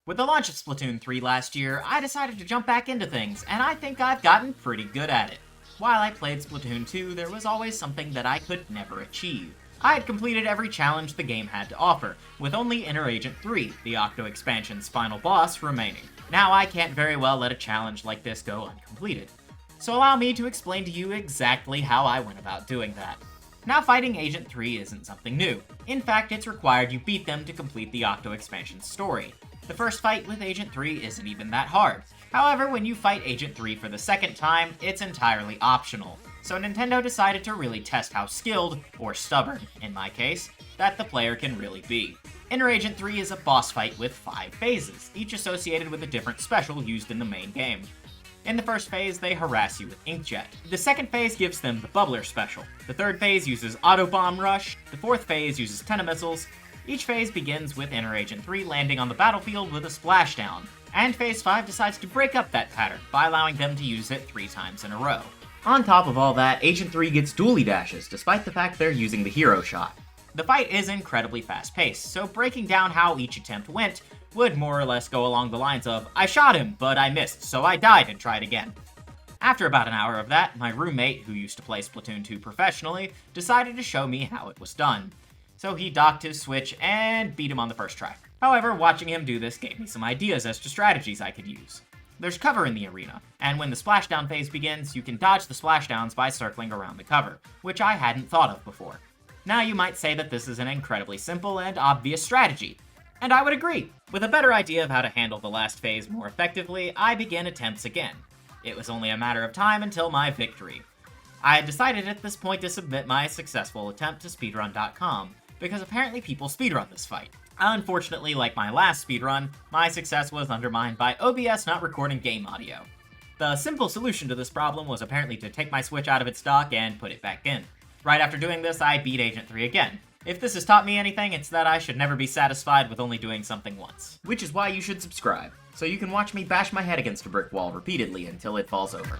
With the launch of Splatoon 3 last year, I decided to jump back into things, and I think I've gotten pretty good at it. While I played Splatoon 2, there was always something that I could never achieve. I had completed every challenge the game had to offer, with only Inner Agent 3, the Octo expansion's final boss, remaining. Now I can't very well let a challenge like this go uncompleted. So allow me to explain to you exactly how I went about doing that. Now fighting Agent 3 isn't something new. In fact, it's required you beat them to complete the Octo expansion's story. The first fight with Agent 3 isn't even that hard. However, when you fight Agent 3 for the second time, it's entirely optional. So Nintendo decided to really test how skilled, or stubborn, in my case, that the player can really be. Inner Agent 3 is a boss fight with 5 phases, each associated with a different special used in the main game. In the first phase, they harass you with Inkjet. The second phase gives them the Bubbler special. The third phase uses Auto Bomb Rush. The fourth phase uses Missiles. Each phase begins with Inner Agent 3 landing on the battlefield with a splashdown, and Phase 5 decides to break up that pattern by allowing them to use it 3 times in a row. On top of all that, Agent 3 gets dually dashes, despite the fact they're using the hero shot. The fight is incredibly fast-paced, so breaking down how each attempt went would more or less go along the lines of, I shot him, but I missed, so I died and tried again. After about an hour of that, my roommate, who used to play Splatoon 2 professionally, decided to show me how it was done. So he docked his Switch and beat him on the first try. However, watching him do this gave me some ideas as to strategies I could use. There's cover in the arena, and when the splashdown phase begins, you can dodge the splashdowns by circling around the cover, which I hadn't thought of before. Now you might say that this is an incredibly simple and obvious strategy, and I would agree. With a better idea of how to handle the last phase more effectively, I began attempts again. It was only a matter of time until my victory. I had decided at this point to submit my successful attempt to speedrun.com, because apparently people speedrun this fight. Unfortunately, like my last speedrun, my success was undermined by OBS not recording game audio. The simple solution to this problem was apparently to take my Switch out of its dock and put it back in. Right after doing this, I beat Agent 3 again. If this has taught me anything, it's that I should never be satisfied with only doing something once. Which is why you should subscribe, so you can watch me bash my head against a brick wall repeatedly until it falls over.